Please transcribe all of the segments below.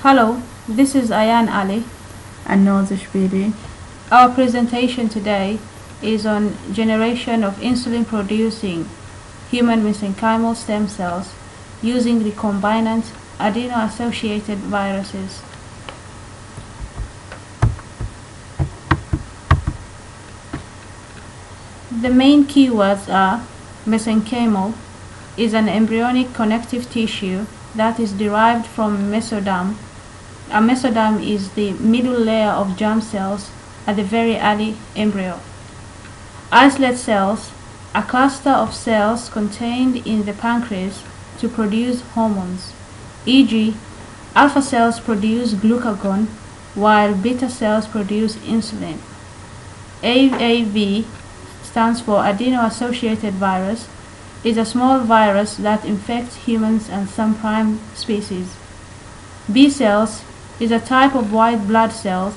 Hello, this is Ayan Ali. And Nazish Bibi. Our presentation today is on generation of insulin-producing human mesenchymal stem cells using recombinant adeno-associated viruses. The main keywords are mesenchymal is an embryonic connective tissue that is derived from mesoderm. A mesoderm is the middle layer of germ cells at the very early embryo. Islet cells, a cluster of cells contained in the pancreas to produce hormones, e.g., alpha cells produce glucagon while beta cells produce insulin. AAV stands for adeno-associated virus, is a small virus that infects humans and some prime species. B cells is a type of white blood cells,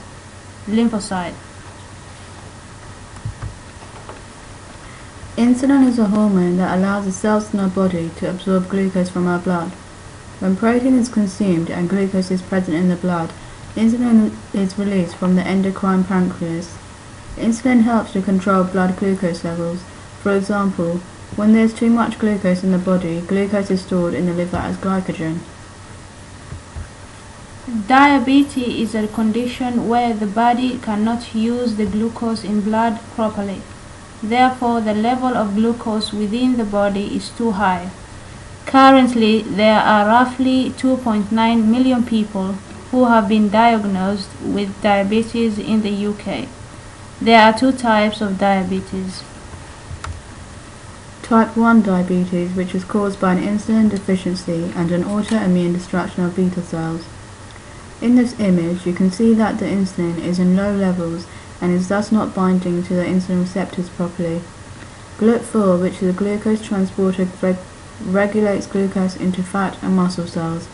lymphocyte. Insulin is a hormone that allows the cells in our body to absorb glucose from our blood. When protein is consumed and glucose is present in the blood, insulin is released from the endocrine pancreas. Insulin helps to control blood glucose levels. For example, when there is too much glucose in the body, glucose is stored in the liver as glycogen. Diabetes is a condition where the body cannot use the glucose in blood properly. Therefore, the level of glucose within the body is too high. Currently, there are roughly 2.9 million people who have been diagnosed with diabetes in the UK. There are two types of diabetes. Type 1 diabetes, which is caused by an insulin deficiency and an autoimmune destruction of beta cells. In this image, you can see that the insulin is in low levels and is thus not binding to the insulin receptors properly. GLUT4, which is a glucose transporter, regulates glucose into fat and muscle cells.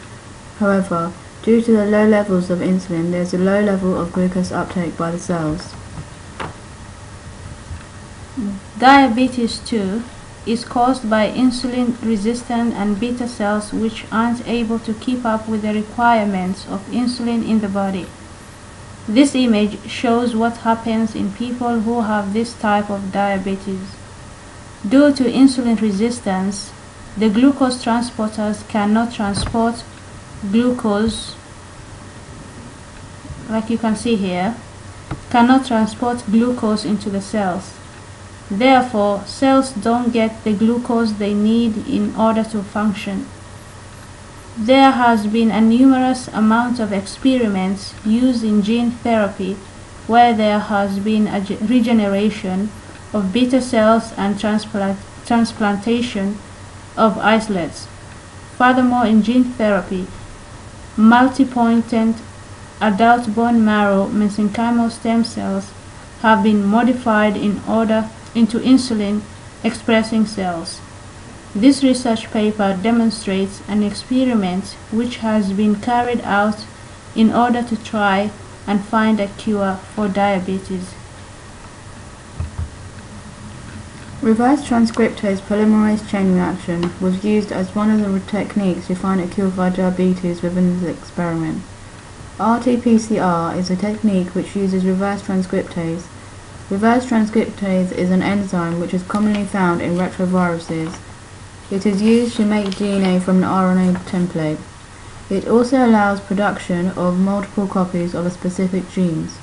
However, due to the low levels of insulin, there is a low level of glucose uptake by the cells. Diabetes 2 is caused by insulin resistant and beta cells which aren't able to keep up with the requirements of insulin in the body. This image shows what happens in people who have this type of diabetes. Due to insulin resistance, the glucose transporters cannot transport glucose, like you can see here, cannot transport glucose into the cells. Therefore, cells don't get the glucose they need in order to function. There has been a numerous amount of experiments used in gene therapy where there has been a regeneration of beta cells and transplantation of islets. Furthermore, in gene therapy, multipotent adult bone marrow mesenchymal stem cells have been modified into insulin expressing cells. This research paper demonstrates an experiment which has been carried out in order to try and find a cure for diabetes. Reverse transcriptase polymerase chain reaction was used as one of the techniques to find a cure for diabetes within this experiment. RT-PCR is a technique which uses reverse transcriptase. Reverse transcriptase is an enzyme which is commonly found in retroviruses. It is used to make DNA from an RNA template. It also allows production of multiple copies of a specific genes.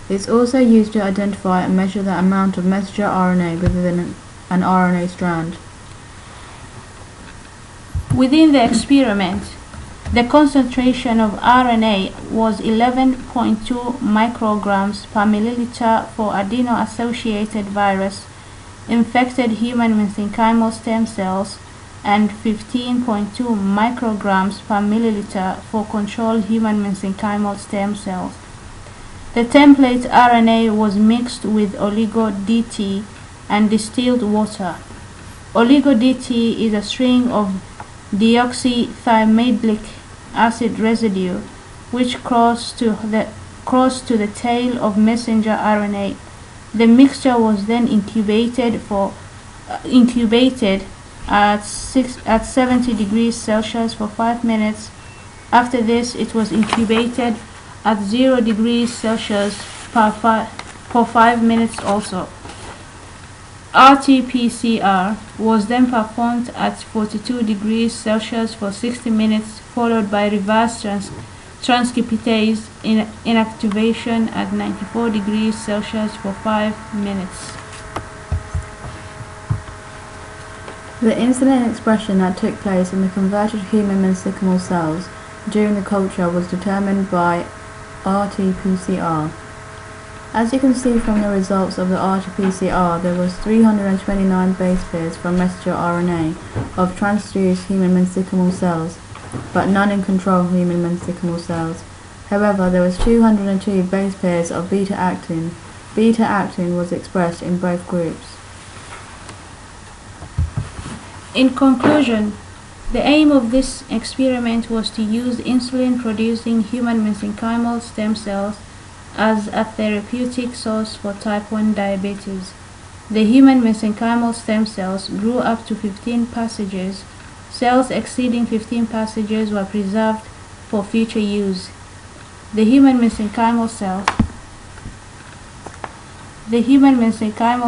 It's also used to identify and measure the amount of messenger RNA within an RNA strand. Within the experiment, the concentration of RNA was 11.2 micrograms per milliliter for adeno-associated virus infected human mesenchymal stem cells and 15.2 micrograms per milliliter for control human mesenchymal stem cells. The template RNA was mixed with oligo-DT and distilled water. Oligo-DT is a string of deoxythymidlic acid residue which cross to the tail of messenger RNA. The mixture was then incubated at 70 degrees Celsius for 5 minutes After this, it was incubated at 0 degrees Celsius for 5 minutes also. RT-PCR was then performed at 42 degrees Celsius for 60 minutes, followed by reverse transcriptase inactivation at 94 degrees Celsius for 5 minutes. The insulin expression that took place in the converted human mesenchymal cells during the culture was determined by RT-PCR. As you can see from the results of the RT-PCR, there was 329 base pairs from messenger RNA of transduced human mesenchymal cells, but none in control human mesenchymal cells. However, there was 202 base pairs of beta-actin. Beta-actin was expressed in both groups. In conclusion, the aim of this experiment was to use insulin-producing human mesenchymal stem cells as a therapeutic source for type 1 diabetes. The human mesenchymal stem cells grew up to 15 passages. Cells exceeding 15 passages were preserved for future use. The human mesenchymal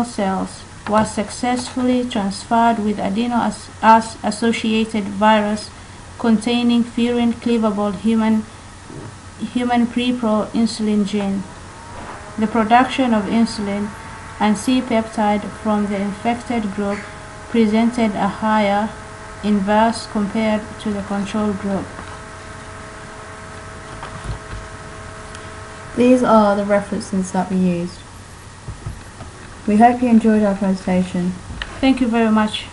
cells were successfully transferred with adeno-associated virus containing furin cleavable human pre-pro-insulin gene. The production of insulin and C-peptide from the infected group presented a higher inverse compared to the control group. These are the references that we used. We hope you enjoyed our presentation. Thank you very much.